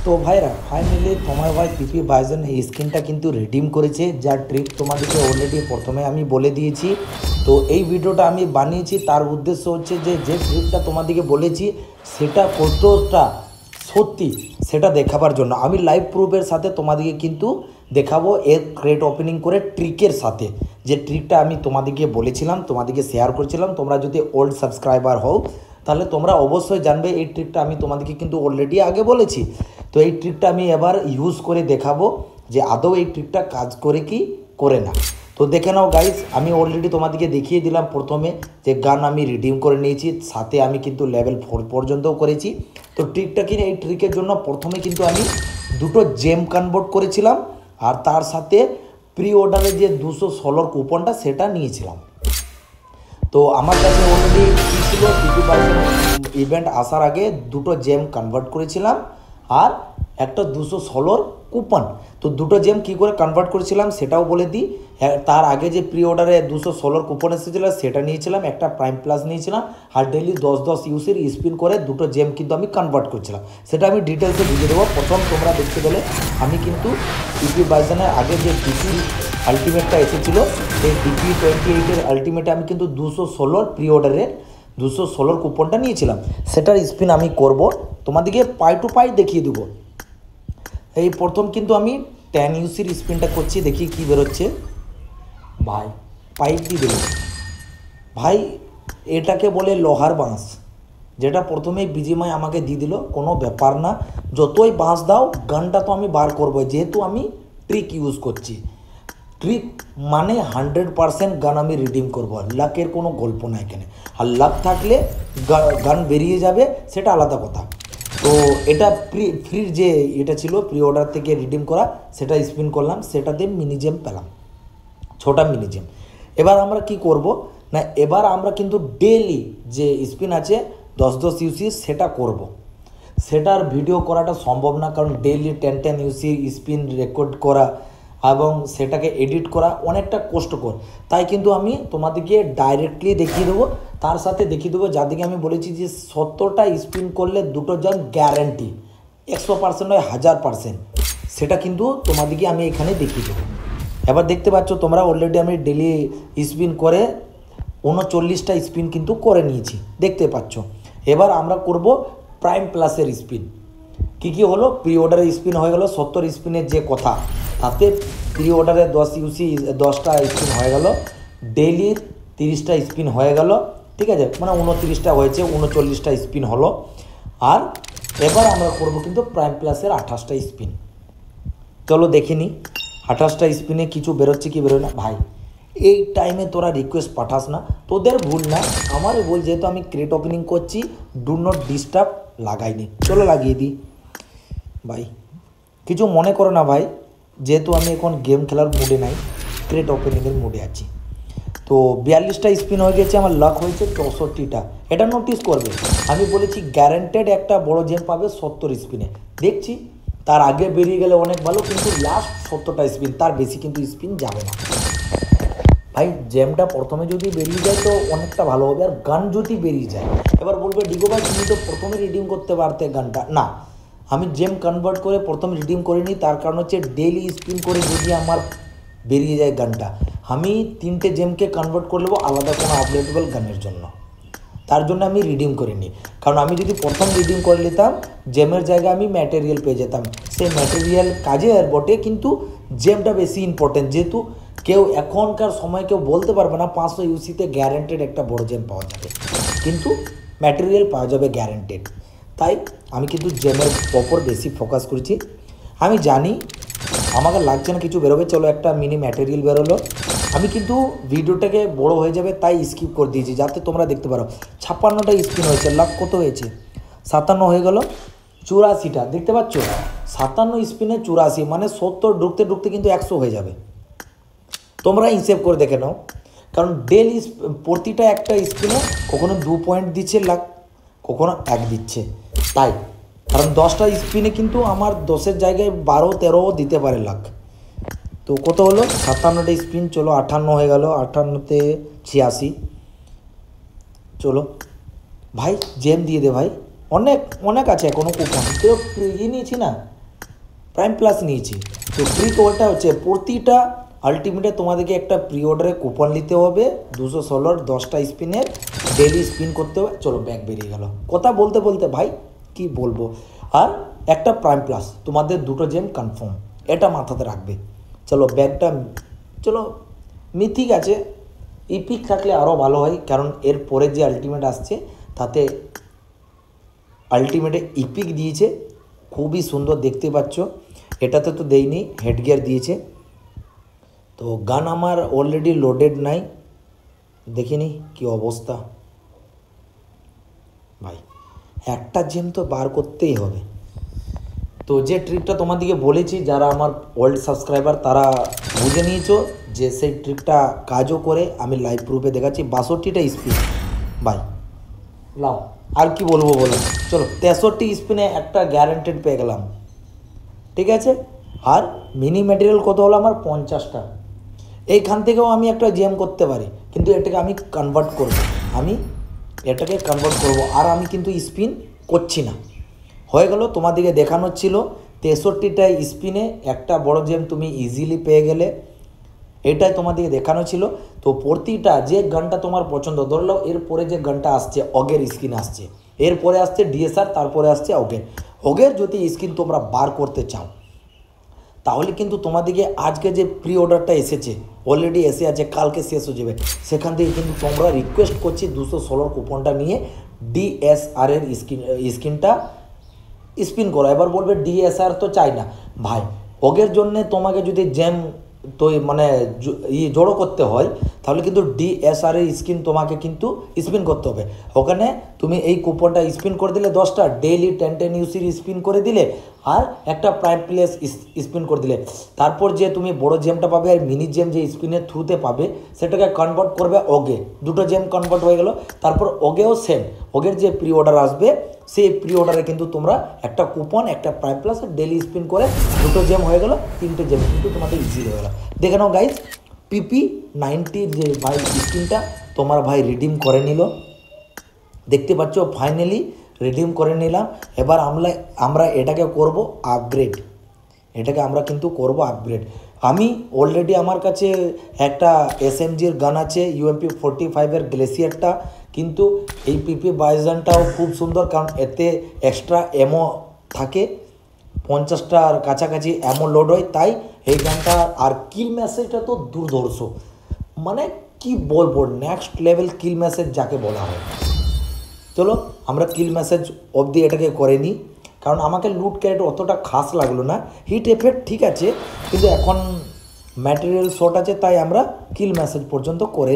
তো ভাইরা ফাইনালি তোমার ভাই পিপি বাইজন এই স্কিনটা কিন্তু রিডিম করেছে, যার ট্রিক তোমাদেরকে অলরেডি প্রথমে আমি বলে দিয়েছি। তো এই ভিডিওটা আমি বানিয়েছি, তার উদ্দেশ্য হচ্ছে যে যে ট্রিকটা তোমাদেরকে বলেছি সেটা কতটা সত্যি সেটা দেখাবার জন্য। আমি লাইভ প্রুফের সাথে তোমাদেরকে কিন্তু দেখাবো, এর ক্রেট ওপেনিং করে ট্রিকের সাথে। যে ট্রিকটা আমি তোমাদেরকে বলেছিলাম, তোমাদেরকে শেয়ার করেছিলাম, তোমরা যদি ওল্ড সাবস্ক্রাইবার হও তাহলে তোমরা অবশ্যই জানবে এই ট্রিকটা আমি তোমাদেরকে কিন্তু অলরেডি আগে বলেছি। তো এই ট্রিকটা আমি এবার ইউজ করে দেখাবো যে আদৌ এই ট্রিকটা কাজ করে কি করে না। তো দেখে নাও গাইস, আমি অলরেডি তোমাদেরকে দেখিয়ে দিলাম প্রথমে যে গান আমি রিডিম করে নিয়েছি, সাথে আমি কিন্তু লেভেল 4 পর্যন্তও করেছি। তো ট্রিকটা কি, এই ট্রিকের জন্য প্রথমে কিন্তু আমি দুটো জেম কনভার্ট করেছিলাম, আর তার সাথে প্রি অর্ডারে যে 216 কুপনটা সেটা নিয়েছিলাম। তো আমার কাছে অলরেডি কী ছিল, পিপি বাইজন ইভেন্ট আসার আগে দুটো জেম কনভার্ট করেছিলাম আর একটা 216 কুপন। তো দুটো জেম কী করে কনভার্ট করেছিলাম সেটাও বলে দিই। তার আগে যে প্রি অর্ডারে 216 কুপন এসেছিলো সেটা নিয়েছিলাম, একটা প্রাইম প্লাস নিয়েছিলাম, আর ডেইলি 10 ইউসির স্পিন করে দুটো জেম কিন্তু আমি কনভার্ট করছিলাম। সেটা আমি ডিটেলসে বুঝিয়ে দেবো। প্রথম তোমরা দেখতে পেলে আমি কিন্তু পিপি বাইজনের আগে যে ডিপি আলটিমেটটা এসেছিলো, সেই ডিপি 28-এর আলটিমেটে আমি কিন্তু 216 প্রি অর্ডারের 216 কুপনটা নিয়েছিলাম। সেটার স্পিন আমি করব, তোমাদেরকে পাই টু পাই দেখিয়ে দেবো। এই প্রথম কিন্তু আমি 10 ইউসির স্পিনটা করছি, দেখি কি বেরোচ্ছে। ভাই পাইপ দিয়ে দেবো ভাই, এটাকে বলে লোহার বাঁশ, যেটা প্রথমেই বিজিমাই আমাকে দিয়ে দিল। কোনো ব্যাপার না, যতই বাঁশ দাও গানটা তো আমি বার করবো, যেহেতু আমি ট্রিক ইউজ করছি। ট্রিক মানে 100% গান আমি রিডিম করবো, লাকের কোনো গল্প না এখানে। আর লাক থাকলে গান বেরিয়ে যাবে, সেটা আলাদা কথা। তো এটা ফ্রির যে এটা ছিল প্রি অর্ডার থেকে রিডিম করা, সেটা স্পিন করলাম, সেটাতে মিনিজেম পেলাম, 6টা মিনিজেম। এবার আমরা কি করব না, এবার আমরা কিন্তু ডেইলি যে স্পিন আছে 10 ইউসি সেটা করব। সেটার ভিডিও করাটা সম্ভব না, কারণ ডেইলি 10 ইউসি স্পিন রেকর্ড করা এবং সেটাকে এডিট করা অনেকটা কষ্টকর। তাই কিন্তু আমি তোমাদেরকে ডাইরেক্টলি দেখিয়ে দেবো, তার সাথে দেখিয়ে দেবো যাদেরকে আমি বলেছি যে 70টা স্পিন করলে দুটো জন গ্যারান্টি, 100% নয় 1000%, সেটা কিন্তু তোমাদেরকে আমি এখানে দেখিয়ে দেবো। এবার দেখতে পাচ্ছ তোমরা অলরেডি আমি ডেলি স্পিন করে 39টা স্পিন কিন্তু করে নিয়েছি, দেখতে পাচ্ছ। এবার আমরা করব প্রাইম প্লাসের স্পিন। কী কী হলো, প্রি অর্ডারে স্পিন হয়ে গেল 70 স্পিনের যে কথা, তাতে প্রি অর্ডারে 10 ইউসি 10টা স্পিন হয়ে গেল, ডেইলির 30টা স্পিন হয়ে গেল, ঠিক আছে, মানে 29টা হয়েছে, 39টা স্পিন হলো। আর এবার আমরা করব কিন্তু প্রাইম প্লাসের 28টা স্পিন। চলো দেখে নিই 28টা স্পিনে কিছু বেরোচ্ছে কি বেরোয় না। ভাই এই টাইমে তোরা রিকোয়েস্ট পাঠাস না, তোদের ভুল না, আমারই ভুল, যেহেতু আমি ক্রেট ওপেনিং করছি, ডু নট ডিস্টার্ব লাগাইনি। চলো লাগিয়ে দিই ভাই, কিছু মনে করো না ভাই, যেহেতু আমি এখন গেম খেলার মুডে নাই, ক্রেট ওপেনিংয়ের মুডে আছি। তো 42টা স্পিন হয়ে গেছে, আমার লাক হয়েছে 64টা। এটা নোটিস করবে, আমি বলেছি গ্যারান্টেড একটা বড় জেম পাবে 70 স্পিনে। দেখছি তার আগে বেরিয়ে গেলে অনেক ভালো, কিন্তু লাস্ট 70টা স্পিন, তার বেশি কিন্তু স্পিন যাবে না ভাই। জেমটা প্রথমে যদি বেরিয়ে যায় তো অনেকটা ভালো হবে, আর গান যদি বেরিয়ে যায়, এবার বলবে ডিগো ভাই তুমি তো প্রথমে রিডিম করতে পারতে গানটা। না, আমি জেম কনভার্ট করে প্রথমে রিডিম করিনি, তার কারণ হচ্ছে ডেইলি স্পিন করে যদি আমার বেরিয়ে যায় গানটা, আমি 3টে জেমকে কনভার্ট করে নেবো আলাদা কোনো আপডেটেবল গানের জন্য। তার জন্য আমি রিডিম করিনি, কারণ আমি যদি প্রথম রিডিম করে নিতাম জেমের জায়গায় আমি ম্যাটেরিয়াল পেয়ে যেতাম। সেই ম্যাটেরিয়াল কাজে আর বটে, কিন্তু জেমটা বেশি ইম্পর্টেন্ট, যেহেতু কেউ এখনকার সময় কেউ বলতে পারবে না 500 ইউসিতে গ্যারান্টেড একটা বড় জেম পাওয়া যাবে, কিন্তু ম্যাটেরিয়াল পাওয়া যাবে গ্যারান্টেড। তাই আমি কিন্তু জেমের ওপর বেশি ফোকাস করেছি। আমি জানি আমাকে লাগছে না কিছু বেরোবে, চলো একটা মিনি ম্যাটেরিয়াল বেরোলো। আমি কিন্তু ভিডিওটাকে বড় হয়ে যাবে তাই স্কিপ করে দিয়েছি, যাতে তোমরা দেখতে পারো। 56টা স্পিন হয়েছে, লাখ কত হয়েছে, 57 হয়ে গেল, 84টা দেখতে পাচ্ছ। 57 স্পিনে 84, মানে 70 ঢুকতে ঢুকতে কিন্তু 100 হয়ে যাবে। তোমরা হিসেব করে দেখে নাও, কারণ ডেলি প্রতিটা একটা স্পিনে কখনো 2 পয়েন্ট দিচ্ছে লাখ, কখনো 1 দিচ্ছে। তাই কারণ 10টা স্পিনে কিন্তু আমার 10-এর জায়গায় 12-13ও দিতে পারে লাখ। তো কত হলো, 57টা স্পিন, চলো 58 হয়ে গেল, 58তে 86। চলো ভাই জেম দিয়ে দে ভাই, অনেক অনেক আছে এখনও কুপন, তো ইয়ে নিয়েছি না, প্রাইম প্লাস নিয়েছি। তো ট্রিক ওটা হচ্ছে প্রতিটা আলটিমেটে তোমাদেরকে একটা প্রি অর্ডারে কুপন নিতে হবে 216 10টা স্পিনের, ডেলি স্পিন করতে হবে। চলো ব্যাগ বেরিয়ে গেল, কথা বলতে বলতে ভাই কি বলবো। আর একটা প্রাইম প্লাস, তোমাদের দুটো জেম কনফার্ম, এটা মাথাতে রাখবে। চলো ব্যাগটা, চলো মিথিক আছে, ইপিক থাকলে আরও ভালো হয়, কারণ এর পরে যে আলটিমেট আসছে তাতে আলটিমেটে ইপিক দিয়েছে, খুবই সুন্দর দেখতে পাচ্ছ। এটাতে তো দেয়নি, হেডগিয়ার দিয়েছে। তো গান আমার অলরেডি লোডেড নাই, দেখিনি কি অবস্থা ভাই, একটা জেম তো বার করতেই হবে। তো যে ট্রিকটা তোমাদেরকে বলেছি, যারা আমার ওল্ড সাবস্ক্রাইবার তারা বুঝে নিয়েছো যে সেই ট্রিকটা কাজও করে, আমি লাইভ প্রুফে দেখাচ্ছি। 62টা স্পিন ভাই, লাও আর কি বলবো বলো। চলো 63 স্পিনে একটা গ্যারান্টেড পেয়ে গেলাম, ঠিক আছে। আর মিনি ম্যাটেরিয়াল কত হলো আমার 50টা। এইখান থেকেও আমি একটা জেম করতে পারি, কিন্তু এটাকে আমি কনভার্ট করব, আমি এটাকে কনভার্ট করব। আর আমি কিন্তু স্পিন করছি না, হয়ে গেল। তোমাদেরকে দেখানোর ছিল 63টা স্পিনে একটা বড় জেম তুমি ইজিলি পেয়ে গেলে, এটাই তোমাদেরকে দেখানো ছিল। তো প্রতিটা যে গানটা তোমার পছন্দ, ধরলো এরপরে যে গানটা আসছে অগের স্কিন আসছে, এরপরে আসছে ডিএসআর, তারপরে আসছে অগের। অগের যদি স্কিন তোমরা বার করতে চাও তাহলে কিন্তু তোমাদেরকে আজকে যে প্রি অর্ডারটা এসেছে, অলরেডি এসে আছে, কালকে শেষ হয়ে যাবে, সেখান থেকে কিন্তু তোমরা রিকোয়েস্ট করছি 216 কুপনটা নিয়ে ডিএসআর এর স্কিনটা স্পিন করো। এবার বলবে ডিএসআর তো চাই না ভাই, অগের জন্যে তোমাকে যদি জেম তো মানে জড়ো করতে হয়, তাহলে কিন্তু ডিএসআর এর স্কিন তোমাকে কিন্তু স্পিন করতে হবে। ওখানে তুমি এই কুপনটা স্পিন করে দিলে 10টা ডেইলি 10 ইউসির স্পিন করে দিলে, আর একটা প্রাইম প্লেস স্পিন করে দিলে, তারপর যে তুমি বড় জেমটা পাবে আর মিনি জেম যে স্পিনের থ্রুতে পাবে সেটাকে কনভার্ট করবে অগে, দুটো জেম কনভার্ট হয়ে গেল। তারপর অগেও সেম, অগের যে প্রি অর্ডার আসবে সেই প্রি অর্ডারে কিন্তু তোমরা একটা কুপন, একটা প্রাইম প্লাস ডেলি স্পিন করে দুটো জেম হয়ে গেল, 3টে জেম কিন্তু তোমাদের ইজি হয়ে গেল। দেখে নাও গাইজ, PP90 যে ভাই স্কিনটা তোমার ভাই রিডিম করে নিল, দেখতে পাচ্ছ ফাইনালি রিডিম করে নিলাম। এবার আমরা এটাকে করব আপগ্রেড, এটাকে আমরা কিন্তু করব আপগ্রেড। আমি অলরেডি আমার কাছে একটা SMGর গান আছে, UMP 45-এর গ্লেসিয়ারটা, কিন্তু এই PP22টাও খুব সুন্দর, কারণ এতে এক্সট্রা এমো থাকে, 50টার কাছাকাছি এমো লোড হয়, তাই এই গানটা। আর কিল মেসেজটা তো দুর্ধর্ষ, মানে কি বলবো, নেক্সট লেভেল কিল মেসেজ যাকে বলা হয়। চলো আমরা কিল মেসেজ অবধি এটাকে করে নিই, কারণ আমাকে লুট ক্যারেট অতটা খাস লাগলো না। হিট এফেক্ট ঠিক আছে, কিন্তু এখন ম্যাটেরিয়াল শর্ট আছে, তাই আমরা কিল মেসেজ পর্যন্ত করে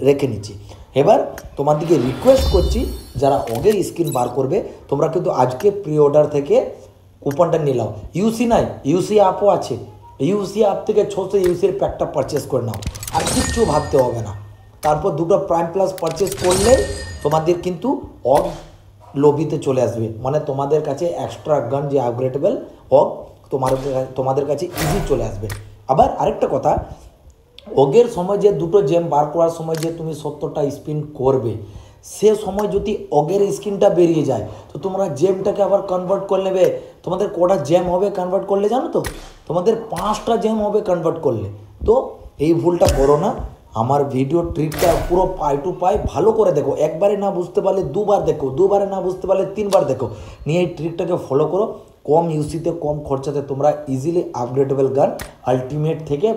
রেখে নিচ্ছি। এবার তোমাদেরকে রিকোয়েস্ট করছি, যারা অগের স্কিন বার করবে তোমরা কিন্তু আজকে প্রি অর্ডার থেকে কুপনটা নিলাও। ইউসি নাই, ইউসি অ্যাপও আছে, ইউসি অ্যাপ থেকে 600 ইউসির প্যাকটা পারচেস করে নাও, আর কিচ্ছু ভাবতে হবে না। তারপর দুটো প্রাইম প্লাস পারচেস করলে তোমাদের কিন্তু অগ লবিতে চলে আসবে, মানে তোমাদের কাছে এক্সট্রা গান যে আপগ্রেডেবল অগ তোমাদের কাছে ইজি চলে আসবে। আবার আরেকটা কথা, অগের সময় যে দুটো জেম বার করার সময় যে তুমি 70টা স্পিন করবে, সে সময় যদি অগের স্কিনটা বেরিয়ে যায় তো তোমরা জেমটাকে আবার কনভার্ট করে নেবে। তোমাদের কটা জেম হবে কনভার্ট করলে জানো তো? তোমাদের 5টা জেম হবে কনভার্ট করলে। তো এই ভুলটা করো না। আমার ভিডিও ট্রিকটা পুরো পাই টু পাই ভালো করে দেখো, একবারে না বুঝতে পারলে দুবার দেখো, দুবারে না বুঝতে পারলে 3বার দেখো, নিয়ে এই ট্রিকটাকে ফলো করো। কম ইউসিতে কম খরচাতে তোমরা ইজিলি আপগ্রেডেবল গান আলটিমেট থেকে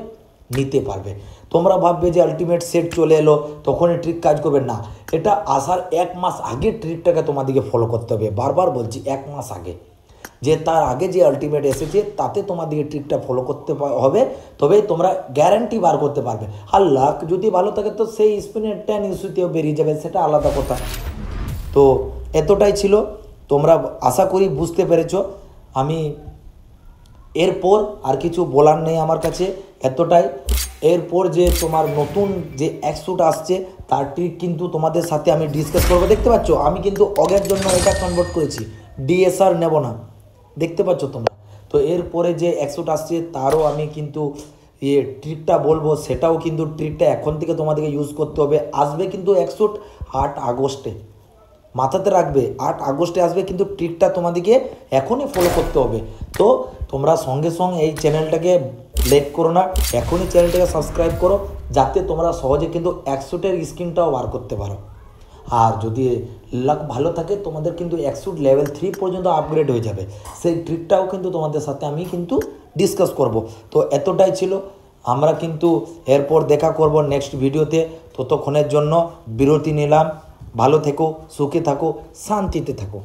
নিতে পারবে। তোমরা ভাববে যে আলটিমেট সেট চলে এলো তখনই ট্রিক কাজ করবে না, এটা আসার 1 মাস আগে ট্রিকটাকে তোমাদেরকে ফলো করতে হবে। বারবার বলছি 1 মাস আগে, যে তার আগে যে আলটিমেট এসেছে তাতে তোমাদেরকে ট্রিকটা ফলো করতে হবে, তবেই তোমরা গ্যারান্টি বার করতে পারবে। আর লাক যদি ভালো থাকে তো সেই স্পিনের 10 ইস্যুতেও বেরিয়ে যাবে, সেটা আলাদা কথা। তো এতটাই ছিল, তোমরা আশা করি বুঝতে পেরেছো। আমি এরপর আর কিছু বলার নেই আমার কাছে, এতটাই। এরপর যে তোমার নতুন যে অ্যাক্সুট আসছে তার ট্রিক কিন্তু তোমাদের সাথে আমি ডিসকাস করবো। দেখতে পাচ্ছ আমি কিন্তু অগের জন্য এটা কনভার্ট করেছি, ডিএসআর নেব না, দেখতে পাচ্ছ তোমরা। তো এরপরে যে অ্যাক্সুট আসছে তারও আমি কিন্তু ট্রিকটা বলবো, সেটাও কিন্তু ট্রিকটা এখন থেকে তোমাদেরকে ইউজ করতে হবে। আসবে কিন্তু অ্যাক্সুট 8 আগস্টে, মাথাতে রাখবে 8 আগস্টে আসবে, কিন্তু ট্রিকটা তোমাদেরকে এখনই ফলো করতে হবে। তো তোমরা সঙ্গে সঙ্গে এই চ্যানেলটাকে লেট করো না, এখনই চ্যানেলটাকে সাবস্ক্রাইব করো, যাতে তোমরা সহজে কিন্তু 100-এর স্ক্রিনটাও বার করতে পারো। আর যদি লাক ভালো থাকে তোমাদের কিন্তু 100 লেভেল 3 পর্যন্ত আপগ্রেড হয়ে যাবে। সেই ট্রিকটাও কিন্তু তোমাদের সাথে আমি কিন্তু ডিসকাস করব। তো এতটাই ছিল, আমরা কিন্তু এরপর দেখা করব নেক্সট ভিডিওতে। ততক্ষণের জন্য বিরতি নিলাম। ভালো থেকো, সুখে থাকো, শান্তিতে থাকো।